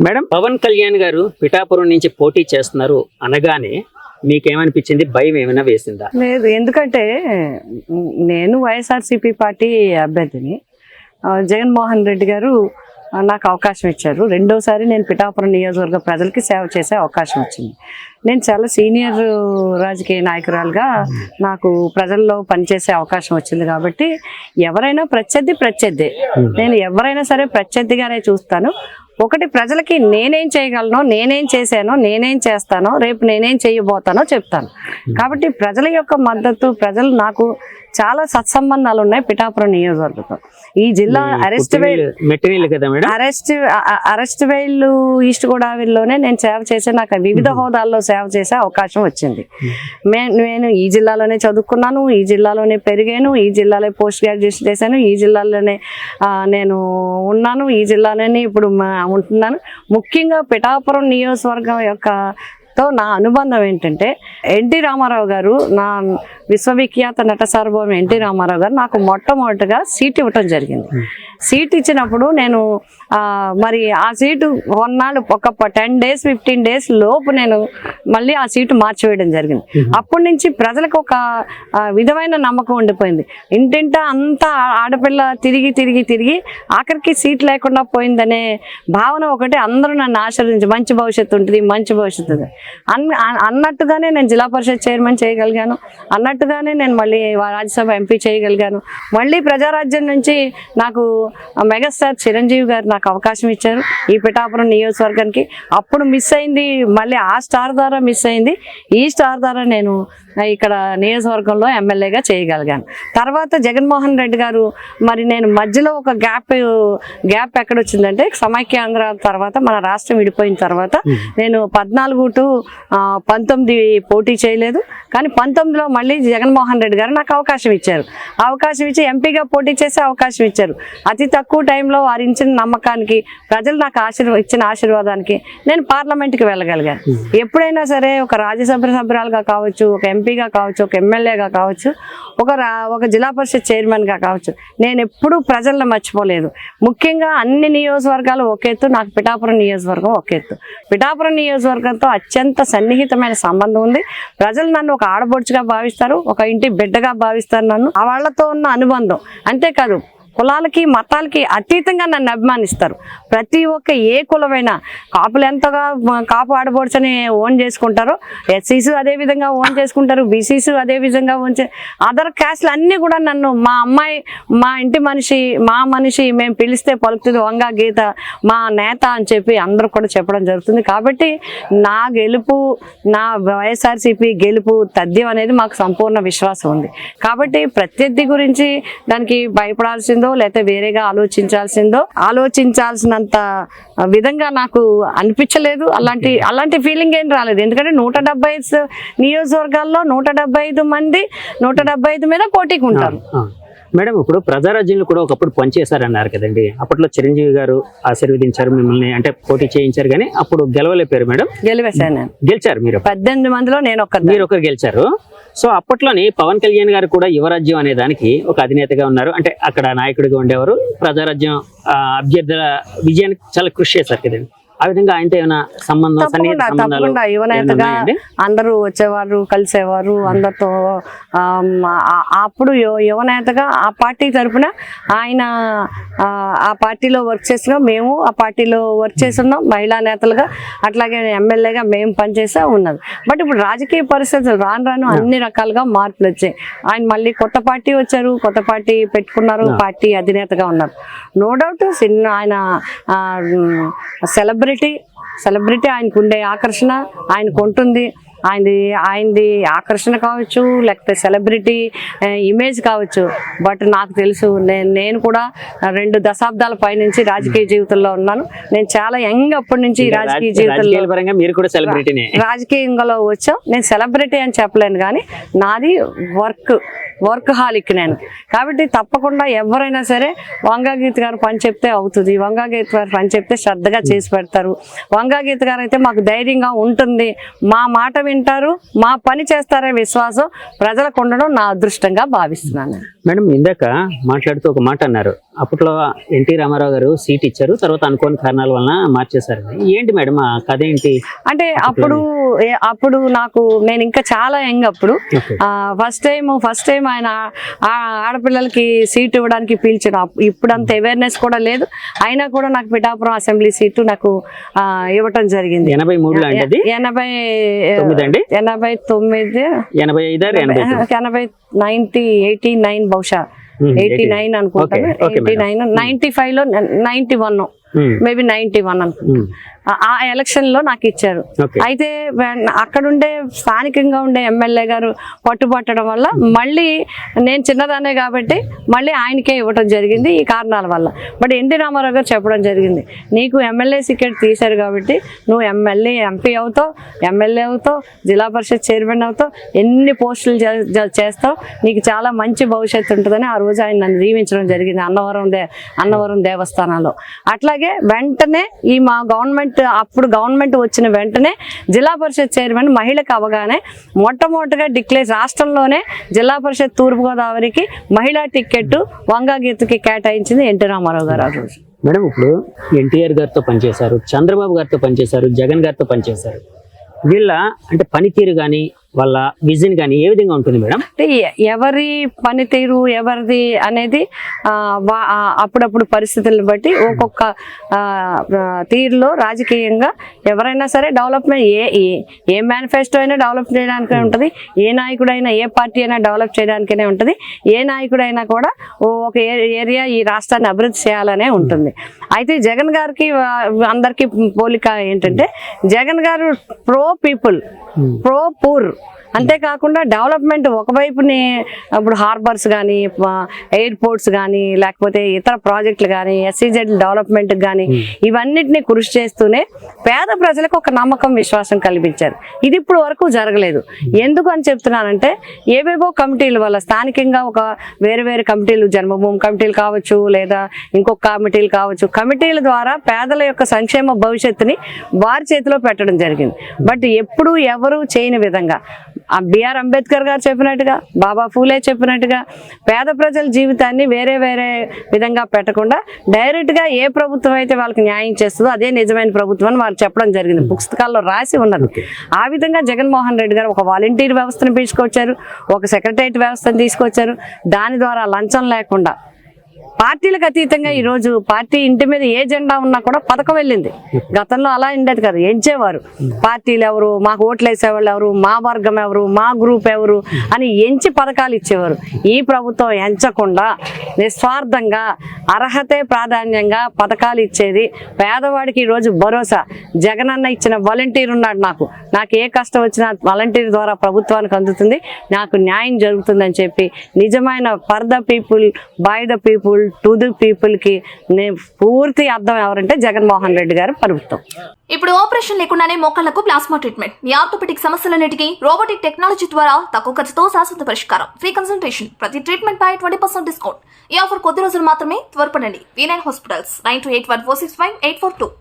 Madam, Pawan Kalyan గారు పిఠాపురం నుంచి పోటీ చేస్తున్నారు అనగానే మీకేమనిపించింది? భయం ఏమైనా వేసిందా? లేదు, ఎందుకంటే నేను వైఎస్ఆర్సీపీ పార్టీ అభ్యర్థిని. జగన్మోహన్ రెడ్డి గారు నాకు అవకాశం ఇచ్చారు. రెండోసారి నేను పిఠాపురం నియోజకవర్గ ప్రజలకి సేవ చేసే అవకాశం వచ్చింది. నేను చాలా సీనియర్ రాజకీయ నాయకురాలుగా నాకు ప్రజల్లో పనిచేసే అవకాశం వచ్చింది. కాబట్టి ఎవరైనా ప్రత్యర్థి నేను ఎవరైనా సరే ప్రత్యర్థిగానే చూస్తాను. ఒకటి, ప్రజలకి నేనేం చేయగలను, నేనేం చేశానో, నేనేం చేస్తానో, రేపు నేనేం చేయబోతానో చెప్తాను. కాబట్టి ప్రజల యొక్క మద్దతు, ప్రజలు నాకు చాలా సత్సంబంధాలు ఉన్నాయి పిఠాపురం నియోజకవర్గంతో. ఈ జిల్లా అరెస్ట్ వైల్ ఈస్ట్ గోదావరిలోనే నేను సేవ చేసే, నాకు వివిధ హోదాల్లో సేవ చేసే అవకాశం వచ్చింది. నేను ఈ జిల్లాలోనే చదువుకున్నాను, ఈ జిల్లాలోనే పెరిగాను, ఈ జిల్లాలో పోస్ట్ గ్రాడ్యుయేషన్ చేశాను, ఈ జిల్లాలోనే నేను ఉన్నాను, ఈ జిల్లాలోనే ఇప్పుడు ఉంటున్నాను. ముఖ్యంగా పిఠాపురం నియోజకవర్గం తో నా అనుబంధం ఏంటంటే, ఎన్టీ రామారావు గారు, నా విశ్వవిఖ్యాత నట సార్వభౌమ ఎన్టీ రామారావు గారు నాకు మొట్టమొదటిగా సీట్ ఇవ్వటం జరిగింది. సీట్ ఇచ్చినప్పుడు నేను మరి ఆ సీటు కొన్నాళ్ళు ఒక 10 days 15 days లోపు నేను మళ్ళీ ఆ సీటు మార్చివేయడం జరిగింది. అప్పటి నుంచి ప్రజలకు ఒక విధమైన నమ్మకం ఉండిపోయింది. ఇంటింటా అంతా ఆడపిల్ల తిరిగి ఆఖరికి సీట్ లేకుండా పోయిందనే భావన ఒకటి. అందరూ నన్ను ఆశీర్వదించి మంచి భవిష్యత్తు ఉంటుంది, మంచి భవిష్యత్తు అన్నట్టుగానే నేను జిల్లా పరిషత్ చైర్మన్ చేయగలిగాను. అన్నట్టుగానే నేను మళ్ళీ రాజ్యసభ ఎంపీ చేయగలిగాను. మళ్ళీ ప్రజారాజ్యం నుంచి నాకు మెగాస్టార్ చిరంజీవి గారు నాకు అవకాశం ఇచ్చారు ఈ పిఠాపురం నియోజకవర్గానికి. అప్పుడు మిస్ అయింది, మళ్ళీ ఆ స్టార్ ద్వారా మిస్ అయింది. ఈ స్టార్ ద్వారా నేను ఇక్కడ నియోజకవర్గంలో ఎమ్మెల్యేగా చేయగలిగాను. తర్వాత జగన్మోహన్ రెడ్డి గారు, మరి నేను మధ్యలో ఒక గ్యాప్ ఎక్కడొచ్చిందంటే, సమైక్యాంధ్ర తర్వాత మన రాష్ట్రం విడిపోయిన తర్వాత నేను 14 to 19 పోటీ చేయలేదు. కానీ 19లో మళ్ళీ జగన్మోహన్ రెడ్డి గారు నాకు అవకాశం ఇచ్చారు. అవకాశం ఇచ్చి ఎంపీగా పోటీ చేసే అవకాశం ఇచ్చారు. అతి తక్కువ టైంలో వారి ఇచ్చిన నమ్మకానికి, ప్రజలు నాకు ఇచ్చిన ఆశీర్వాదానికి నేను పార్లమెంట్కి వెళ్ళగలిగాను. ఎప్పుడైనా సరే ఒక రాజ్యసభ సభ్యురాలుగా కావచ్చు, ఒక ఎంపీగా కావచ్చు, ఒక ఎమ్మెల్యేగా కావచ్చు, ఒక జిల్లా పరిషత్ చైర్మన్గా కావచ్చు, నేను ఎప్పుడూ ప్రజలను మర్చిపోలేదు. ముఖ్యంగా అన్ని నియోజకవర్గాలు ఒక ఎత్తు, నాకు పిఠాపురం నియోజకవర్గం ఒక ఎత్తు. పిఠాపురం నియోజకవర్గంతో అత్యంత సన్నిహితమైన సంబంధం ఉంది. ప్రజలు నన్ను ఒక ఆడబొడుచుగా భావిస్తారు, ఒక ఇంటి బిడ్డగా భావిస్తారు. నన్ను ఆ వాళ్లతో ఉన్న అనుబంధం అంతేకాదు, కులాలకి మతాలకి అతీతంగా నన్ను అభిమానిస్తారు. ప్రతి ఒక్క ఏ కులమైనా, కాపులు ఎంతగా కాపు ఆడబోడ్చని ఓన్ చేసుకుంటారో, ఎస్సీస్ అదే విధంగా ఓన్ చేసుకుంటారు, బీసీస్ అదే విధంగా అదర్ క్యాస్ట్లు అన్నీ కూడా నన్ను మా అమ్మాయి, మా ఇంటి మనిషి, మా మనిషి, మేము పిలిస్తే పలుకుతుంది వంగా గీత, మా నేత అని చెప్పి అందరూ కూడా చెప్పడం జరుగుతుంది. కాబట్టి నా గెలుపు, నా వైఎస్ఆర్సీపీ గెలుపు తథ్యం అనేది మాకు సంపూర్ణ విశ్వాసం ఉంది. కాబట్టి ప్రత్యర్థి గురించి దానికి భయపడాల్సింది లేకపోతే వేరేగా ఆలోచించాల్సినంత విధంగా నాకు అనిపించలేదు. అలాంటి ఫీలింగ్ ఏం రాలేదు. ఎందుకంటే 175 నియోజకవర్గాల్లో 175 మంది 175 మీద పోటీకి ఉంటారు. మేడం, ఇప్పుడు ప్రజారాజ్యంలో కూడా ఒకప్పుడు పనిచేశారన్నారు కదండి. అప్పట్లో చిరంజీవి గారు ఆశీర్వదించారు మిమ్మల్ని, అంటే పోటీ చేయించారు, కానీ అప్పుడు గెలవలేపారు. మేడం, గెలిచారు మీరు. 18 మందిలో మీరు ఒకరు గెలిచారు. సో అప్పట్లోని పవన్ కళ్యాణ్ గారు కూడా యువరాజ్యం అనే దానికి ఒక అధినేతగా ఉన్నారు. అంటే అక్కడ నాయకుడిగా ఉండేవారు. ప్రజారాజ్యం అభ్యర్థుల విజయానికి చాలా కృషి చేశారు కదండి. ఆ విధంగా ఆయనతో ఏమైనా సంబంధం? తప్పకుండా యువనేతగా అందరూ వచ్చేవారు, కలిసేవారు అందరితో. అప్పుడు యువనేతగా ఆ పార్టీ తరఫున ఆయన ఆ పార్టీలో వర్క్ చేస్తున్నాం, మేము ఆ పార్టీలో వర్క్ చేస్తున్నాం మహిళా నేతలుగా. అట్లాగే ఎమ్మెల్యేగా మేము పనిచేసా ఉన్నది. బట్ ఇప్పుడు రాజకీయ పరిస్థితులు రాను అన్ని రకాలుగా మార్పులు వచ్చాయి. ఆయన మళ్ళీ కొత్త పార్టీ వచ్చారు, కొత్త పార్టీ పెట్టుకున్నారు, పార్టీ అధినేతగా ఉన్నారు. నో డౌట్ ఆయన సెలబ్రిటీ ఆయనకు ఉండే ఆకర్షణ ఆయనకు ఉంటుంది. ఆయనది ఆకర్షణ కావచ్చు, లేకపోతే సెలబ్రిటీ ఇమేజ్ కావచ్చు. బట్ నాకు తెలుసు, నేను కూడా 2 దశాబ్దాల పైనుంచి రాజకీయ జీవితంలో ఉన్నాను. నేను చాలా యంగ్ అప్పటి నుంచి రాజకీయ జీవితంలో, మీరు కూడా సెలబ్రిటీనే, రాజకీయంలో వచ్చాం. నేను సెలబ్రిటీ అని చెప్పలేను, కానీ నాది వర్క్ హాలిక్ నేను. కాబట్టి తప్పకుండా ఎవరైనా సరే వంగాగీత గారు పని చెప్తే అవుతుంది, వంగాగీత గారు పని చెప్తే శ్రద్ధగా చేసి పెడతారు. వంగాగీత గారు అయితే మాకు ధైర్యంగా ఉంటుంది, మా మాట వింటారు, మా పని చేస్తారే విశ్వాసం ప్రజలకు ఉండడం నా అదృష్టంగా భావిస్తున్నాను. మేడం ఇందాక మాట్లాడుతూ ఒక మాట అన్నారు, అప్పట్లో ఎన్టీ రామారావు గారు సీట్ ఇచ్చారు, తర్వాత అనుకోని కారణాల వలన మార్చేశారు. ఏంటి మేడం ఆ కథ ఏంటి? అంటే అప్పుడు నేను ఇంకా చాలా యంగ్ అప్పుడు. ఫస్ట్ టైం ఆయన ఆడపిల్లలకి సీట్ ఇవ్వడానికి పిలిచిన. ఇప్పుడు అంత అవేర్నెస్ కూడా లేదు, అయినా కూడా నాకు పిఠాపురం అసెంబ్లీ సీటు నాకు ఇవ్వటం జరిగింది. 83 అండి, 89 బహుశా 89 అనుకుంటాను. 89 95 లో 91 మేబీ 91 అనుకుంటాను. ఆ ఎలక్షన్ లో నాకు ఇచ్చారు. అయితే అక్కడుండే స్థానికంగా ఉండే ఎమ్మెల్యే గారు పట్టుబట్టడం వల్ల మళ్ళీ నేను చిన్నదానే కాబట్టి మళ్ళీ ఆయనకే ఇవ్వటం జరిగింది ఈ కారణాల వల్ల. బట్ ఎన్టీ రామారావు గారు చెప్పడం జరిగింది, నీకు ఎమ్మెల్యే టికెట్ తీశారు కాబట్టి నువ్వు ఎంపీ అవుతావు, ఎమ్మెల్యే అవుతావు, జిల్లా పరిషత్ చైర్మన్ అవుతావు, ఎన్ని పోస్టులు చేస్తావు, నీకు చాలా మంచి భవిష్యత్తు ఉంటుందని ఆ రోజు ఆయన నన్ను దీవించడం జరిగింది అన్నవరం దేవస్థానంలో. అట్లాగే వెంటనే ఈ మా అప్పుడు గవర్నమెంట్ వచ్చిన వెంటనే జిల్లా పరిషత్ చైర్మన్ మహిళకు అవగానే మొట్టమొదటిగా రాష్ట్రంలోనే జిల్లా పరిషత్ తూర్పుగోదావరికి మహిళా టికెట్ వంగా గీతకి కేటాయించింది ఎన్టీ రామారావు గారు ఆ రోజు. మేడం ఇప్పుడు ఎన్టీఆర్ గారితో పనిచేశారు, చంద్రబాబు గారితో పనిచేశారు, జగన్ గారితో పనిచేశారు. వీళ్ళ అంటే పనితీరు కానీ వాళ్ళ విజన్ కానీ ఏ విధంగా ఉంటుంది మేడం? అంటే ఎవరి పనితీరు ఎవరిది అనేది అప్పుడప్పుడు పరిస్థితులను బట్టి ఒక్కొక్క తీరులో రాజకీయంగా ఎవరైనా సరే డెవలప్మెంట్ ఏ మేనిఫెస్టో అయినా డెవలప్ చేయడానికే ఉంటుంది, ఏ నాయకుడైనా ఏ పార్టీ అయినా డెవలప్ చేయడానికనే ఉంటుంది, ఏ నాయకుడైనా కూడా ఒక ఏరియా ఈ రాష్ట్రాన్ని అభివృద్ధి చేయాలనే ఉంటుంది. అయితే జగన్ గారికి అందరికీ పోలిక ఏంటంటే జగన్ గారు ప్రో పీపుల్, ప్రో పూర్, అంతేకాకుండా డెవలప్మెంట్ ఒకవైపుని ఇప్పుడు హార్బర్స్ కానీ ఎయిర్పోర్ట్స్ కానీ లేకపోతే ఇతర ప్రాజెక్టులు కానీ SEZ డెవలప్మెంట్ కానీ ఇవన్నిటిని కృషి చేస్తూనే పేద ప్రజలకు ఒక నమ్మకం విశ్వాసం కల్పించారు. ఇది ఇప్పుడు వరకు జరగలేదు. ఎందుకు అని చెప్తున్నానంటే ఏవేవో కమిటీల వల్ల స్థానికంగా ఒక వేరు కమిటీలు, జన్మభూమి కమిటీలు కావచ్చు లేదా ఇంకొక కమిటీలు కావచ్చు, కమిటీల ద్వారా పేదల యొక్క సంక్షేమ భవిష్యత్తుని వారి చేతిలో పెట్టడం జరిగింది. బట్ ఎప్పుడు ఎవరు చేయని విధంగా బిఆర్ అంబేద్కర్ గారు చెప్పినట్టుగా, బాబా ఫూలే చెప్పినట్టుగా పేద ప్రజల జీవితాన్ని వేరే విధంగా పెట్టకుండా డైరెక్ట్గా ఏ ప్రభుత్వం అయితే వాళ్ళకి న్యాయం చేస్తుందో అదే నిజమైన ప్రభుత్వం అని వాళ్ళు చెప్పడం జరిగింది, పుస్తకాల్లో రాసి ఉన్నది. ఆ విధంగా జగన్మోహన్ రెడ్డి గారు ఒక వాలంటీర్ వ్యవస్థను తీసుకొచ్చారు, ఒక సెక్రటరియట్ వ్యవస్థను తీసుకొచ్చారు. దాని ద్వారా లంచం లేకుండా పార్టీలకు అతీతంగా ఈరోజు పార్టీ ఇంటి మీద ఏ జెండా ఉన్నా కూడా పథకం వెళ్ళింది. గతంలో అలా ఉండేది కదా, ఎంచేవారు పార్టీలు ఎవరు, మాకు ఓట్లు వేసేవాళ్ళు ఎవరు, మా వర్గం ఎవరు, మా గ్రూప్ ఎవరు అని ఎంచి పథకాలు ఇచ్చేవారు. ఈ ప్రభుత్వం ఎంచకుండా నిస్వార్థంగా అర్హతే ప్రాధాన్యంగా పథకాలు ఇచ్చేది. పేదవాడికి ఈరోజు భరోసా జగనన్న ఇచ్చిన వాలంటీర్ ఉన్నాడు, నాకు ఏ కష్టం వచ్చినా వాలంటీర్ ద్వారా ప్రభుత్వానికి అందుతుంది, నాకు న్యాయం జరుగుతుందని చెప్పి నిజమైన for the people by the people to the people కి పూర్తి అర్థం ఎవరంటే జగన్మోహన్ రెడ్డి గారు ప్రభుత్వం. ఇప్పుడు ఆపరేషన్ లేకుండానే మోకాళ్లకు ప్లాస్మా ట్రీట్మెంట్, మీ ఆర్థోపెడిక్ సమస్యలన్నిటికీ రోబోటిక్ టెక్నాలజీ ద్వారా తక్కువ ఖర్చుతో శాశ్వత పరిష్కారం, ఫ్రీ కన్సల్టేషన్, ప్రతి ట్రీట్మెంట్ పై 20% డిస్కౌంట్. ఈ ఆఫర్ కొద్ది రోజులు మాత్రమే, త్వరపడండి. V9 hospitals 9281465842.